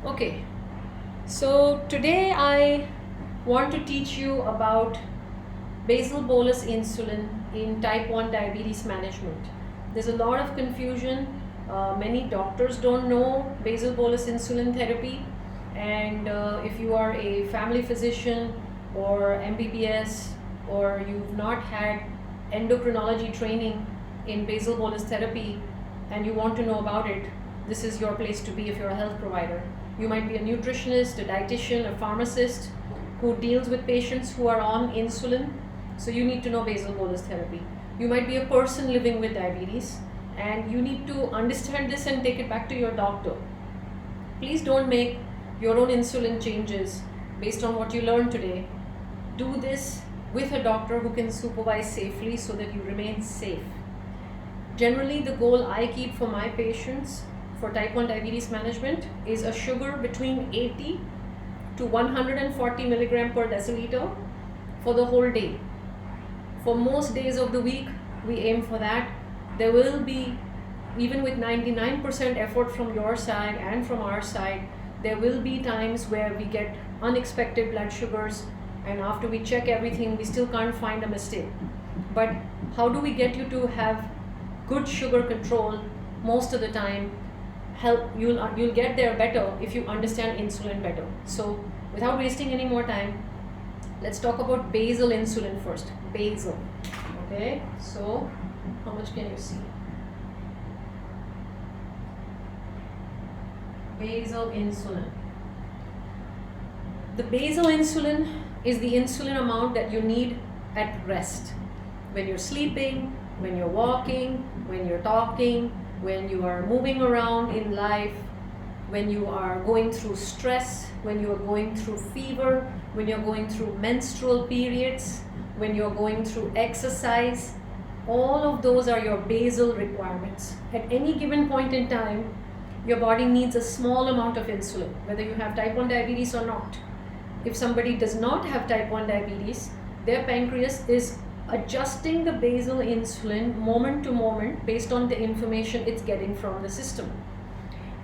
Okay, so today I want to teach you about basal bolus insulin in type 1 diabetes management. There's a lot of confusion. Many doctors don't know basal bolus insulin therapy, and if you are a family physician or MBBS or you've not had endocrinology training in basal bolus therapy and you want to know about it, this is your place to be if you're a health provider. You might be a nutritionist, a dietitian, a pharmacist who deals with patients who are on insulin. So you need to know basal bolus therapy. You might be a person living with diabetes and you need to understand this and take it back to your doctor. Please don't make your own insulin changes based on what you learned today. Do this with a doctor who can supervise safely so that you remain safe. Generally, the goal I keep for my patients for type 1 diabetes management is a sugar between 80 to 140 milligram per deciliter for the whole day. For most days of the week, we aim for that. There will be, even with 99% effort from your side and from our side, there will be times where we get unexpected blood sugars, and after we check everything, we still can't find a mistake. But how do we get you to have good sugar control most of the time? You'll get there better if you understand insulin better. So without wasting any more time, let's talk about basal insulin first. Basal. Okay, so how much can you see? Basal insulin. The basal insulin is the insulin amount that you need at rest. When you're sleeping, when you're walking, when you're talking, when you are moving around in life, when you are going through stress, when you are going through fever, when you're going through menstrual periods, when you're going through exercise, all of those are your basal requirements. At any given point in time, your body needs a small amount of insulin, whether you have type 1 diabetes or not. If somebody does not have type 1 diabetes, their pancreas is adjusting the basal insulin moment to moment based on the information it's getting from the system.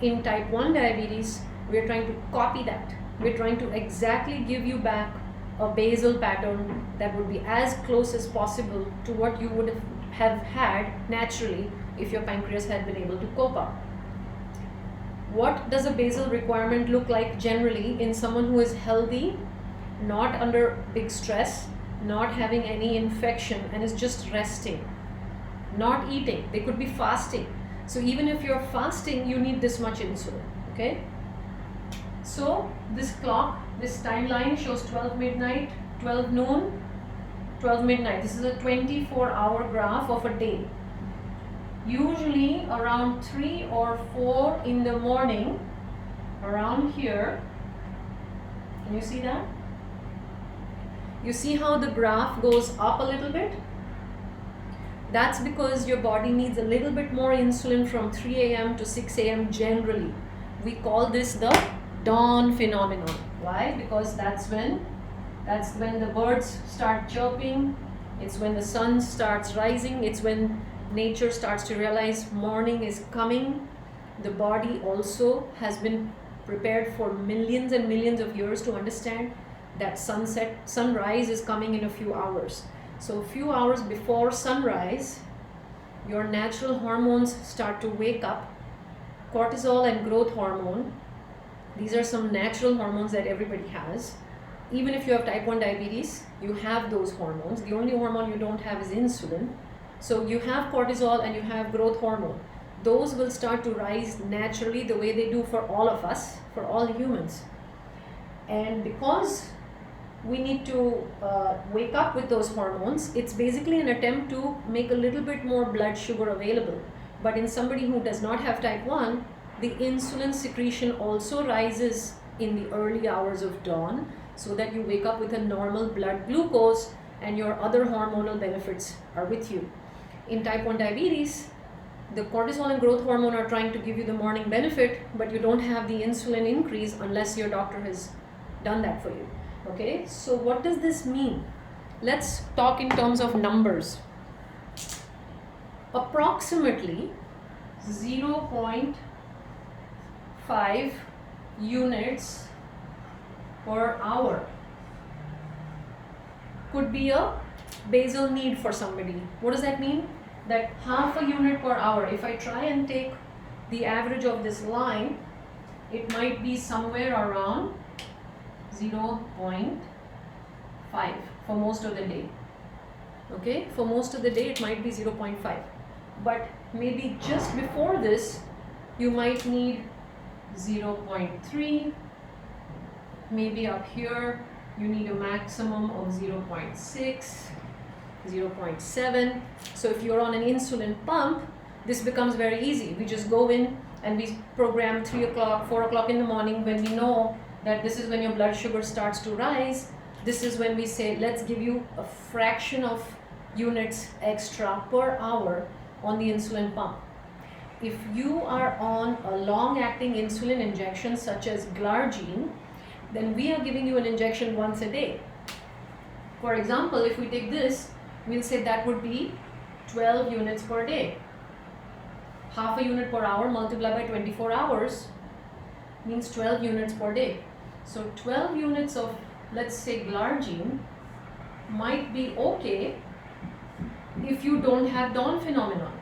In type 1 diabetes, we're trying to copy that. We're trying to exactly give you back a basal pattern that would be as close as possible to what you would have had naturally if your pancreas had been able to cope up. What does a basal requirement look like generally in someone who is healthy, not under big stress, not having any infection, and is just resting, not eating? They could be fasting. So even if you're fasting, you need this much insulin, okay? So this clock, this timeline shows 12 midnight, 12 noon, 12 midnight. This is a 24-hour graph of a day. Usually around 3 or 4 in the morning, around here, can you see that? You see how the graph goes up a little bit? That's because your body needs a little bit more insulin from 3 a.m. to 6 a.m. generally. We call this the dawn phenomenon. Why? Because that's when the birds start chirping. It's when the sun starts rising. It's when nature starts to realize morning is coming. The body also has been prepared for millions and millions of years to understand that sunrise is coming in a few hours. So a few hours before sunrise, your natural hormones start to wake up. Cortisol and growth hormone, these are some natural hormones that everybody has. Even if you have type 1 diabetes, you have those hormones. The only hormone you don't have is insulin. So you have cortisol and you have growth hormone. Those will start to rise naturally the way they do for all of us, for all humans. And because we need to wake up with those hormones, it's basically an attempt to make a little bit more blood sugar available. But in somebody who does not have type 1, the insulin secretion also rises in the early hours of dawn so that you wake up with a normal blood glucose and your other hormonal benefits are with you. In type 1 diabetes, the cortisol and growth hormone are trying to give you the morning benefit, but you don't have the insulin increase unless your doctor has done that for you. Okay, so what does this mean? Let's talk in terms of numbers. Approximately 0.5 units per hour could be a basal need for somebody. What does that mean? That half a unit per hour, if I try and take the average of this line, it might be somewhere around 0.5 for most of the day. Okay, for most of the day it might be 0.5, but maybe just before this you might need 0.3, maybe up here you need a maximum of 0.6, 0.7. So if you're on an insulin pump, this becomes very easy. We just go in and we program 3 o'clock, 4 o'clock in the morning when we know that this is when your blood sugar starts to rise. This is when we say, let's give you a fraction of units extra per hour on the insulin pump. If you are on a long-acting insulin injection such as glargine, then we are giving you an injection once a day. For example, if we take this, we'll say that would be 12 units per day. Half a unit per hour multiplied by 24 hours means 12 units per day. So 12 units of, let's say, glargine might be okay if you don't have dawn phenomenon,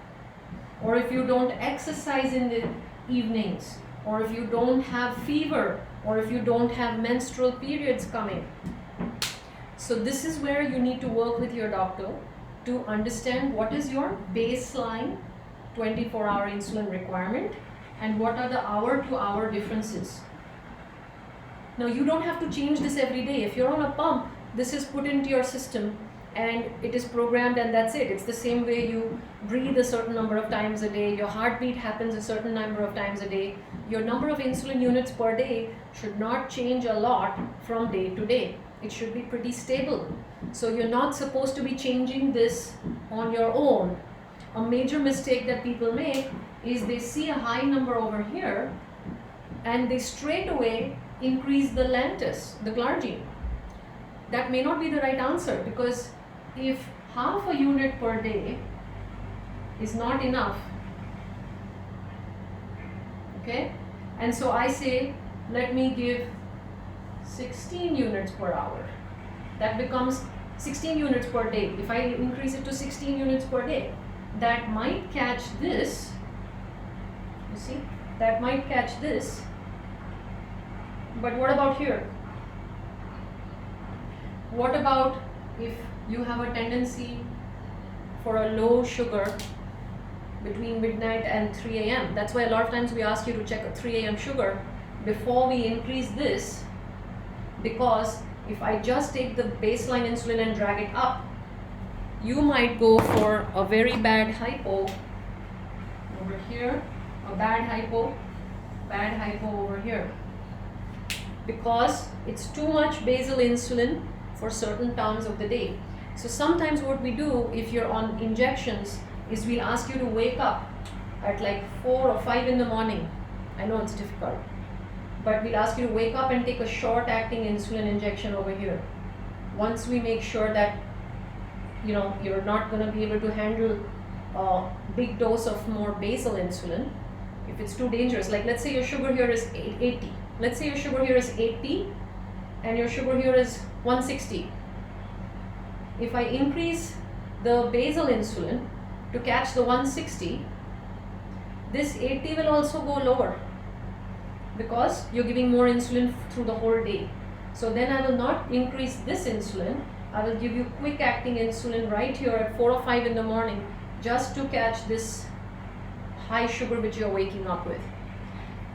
or if you don't exercise in the evenings, or if you don't have fever, or if you don't have menstrual periods coming. So this is where you need to work with your doctor to understand what is your baseline 24-hour insulin requirement and what are the hour-to-hour differences. Now you don't have to change this every day. If you're on a pump, this is put into your system and it is programmed, and that's it. It's the same way you breathe a certain number of times a day, your heartbeat happens a certain number of times a day. Your number of insulin units per day should not change a lot from day to day. It should be pretty stable. So you're not supposed to be changing this on your own. A major mistake that people make is they see a high number over here and they straight away increase the Lantus, the glargine. That may not be the right answer, because if half a unit per day is not enough, okay, and so I say, let me give 16 units per hour. That becomes 16 units per day. If I increase it to 16 units per day, that might catch this, you see, that might catch this. But what about here? What about if you have a tendency for a low sugar between midnight and 3 a.m.? That's why a lot of times we ask you to check a 3 a.m. sugar before we increase this, because if I just take the baseline insulin and drag it up, you might go for a very bad hypo over here, a bad hypo over here, because it's too much basal insulin for certain times of the day. So sometimes what we do, if you're on injections, is we'll ask you to wake up at like 4 or 5 in the morning. I know it's difficult, but we'll ask you to wake up and take a short-acting insulin injection over here. Once we make sure that you're not going to be able to handle a big dose of more basal insulin, if it's too dangerous, like let's say your sugar here is 80. Let's say your sugar here is 80 and your sugar here is 160. If I increase the basal insulin to catch the 160, this 80 will also go lower, because you're giving more insulin through the whole day. So then I will not increase this insulin. I will give you quick acting insulin right here at 4 or 5 in the morning, just to catch this high sugar which you're waking up with.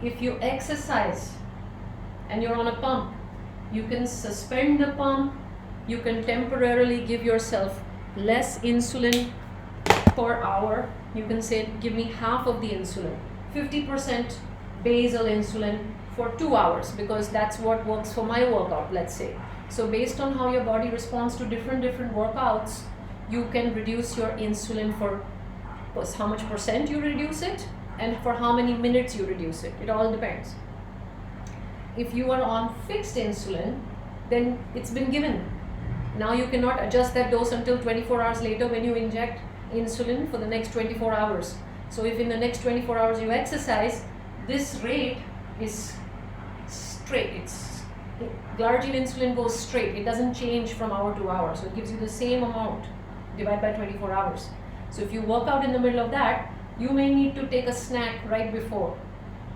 If you exercise and you're on a pump, you can suspend the pump, you can temporarily give yourself less insulin per hour. You can say, give me half of the insulin, 50% basal insulin for 2 hours, because that's what works for my workout, let's say. So based on how your body responds to different workouts, you can reduce your insulin for how much percent you reduce it and for how many minutes you reduce it. It all depends. If you are on fixed insulin, then it's been given. Now you cannot adjust that dose until 24 hours later when you inject insulin for the next 24 hours. So if in the next 24 hours you exercise, this rate is straight. Glargine insulin goes straight. It doesn't change from hour to hour. So it gives you the same amount divided by 24 hours. So if you work out in the middle of that, you may need to take a snack right before,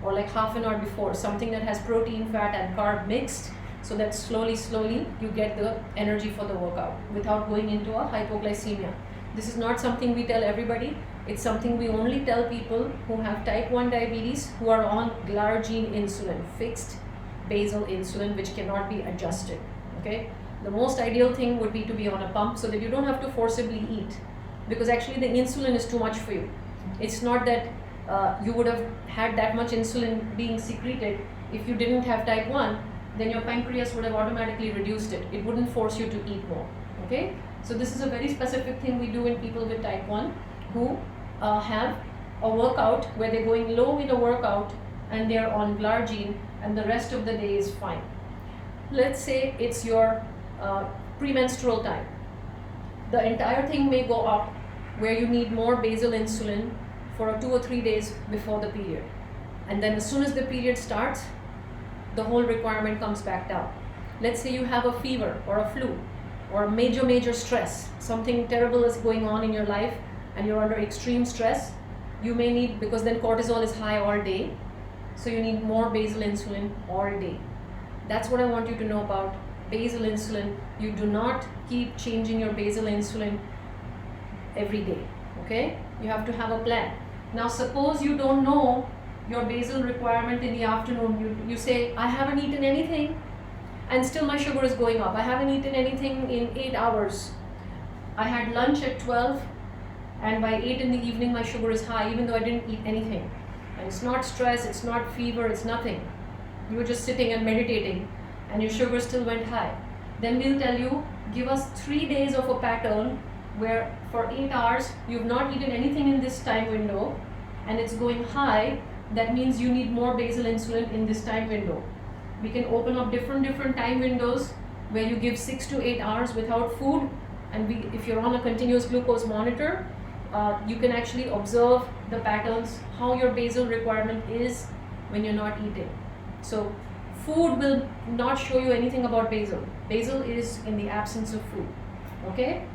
or like half an hour before, something that has protein, fat and carb mixed, so that slowly you get the energy for the workout without going into a hypoglycemia. This is not something we tell everybody. It's something we only tell people who have type 1 diabetes, who are on glargine insulin, fixed basal insulin, which cannot be adjusted. Okay, the most ideal thing would be to be on a pump so that you don't have to forcibly eat, because actually the insulin is too much for you. It's not that you would have had that much insulin being secreted if you didn't have type 1, then your pancreas would have automatically reduced it. It wouldn't force you to eat more. Okay, so this is a very specific thing we do in people with type 1 who have a workout where they're going low in a workout and they're on glargine and the rest of the day is fine. Let's say it's your premenstrual time. The entire thing may go up where you need more basal insulin for 2 or 3 days before the period. And then as soon as the period starts, the whole requirement comes back down. Let's say you have a fever or a flu or a major stress, something terrible is going on in your life and you're under extreme stress, you may need, because then cortisol is high all day, so you need more basal insulin all day. That's what I want you to know about basal insulin. You do not keep changing your basal insulin every day, okay? You have to have a plan. Now suppose you don't know your basal requirement in the afternoon. You say, I haven't eaten anything and still my sugar is going up. I haven't eaten anything in 8 hours. I had lunch at 12 and by 8 in the evening my sugar is high even though I didn't eat anything. And it's not stress, it's not fever, it's nothing. You were just sitting and meditating and your sugar still went high. Then we'll tell you, give us 3 days of a pattern where for 8 hours you've not eaten anything in this time window and it's going high. That means you need more basal insulin in this time window. We can open up different time windows where you give 6 to 8 hours without food, and if you're on a continuous glucose monitor, you can actually observe the patterns, how your basal requirement is when you're not eating. So food will not show you anything about basal. Basal is in the absence of food. Okay?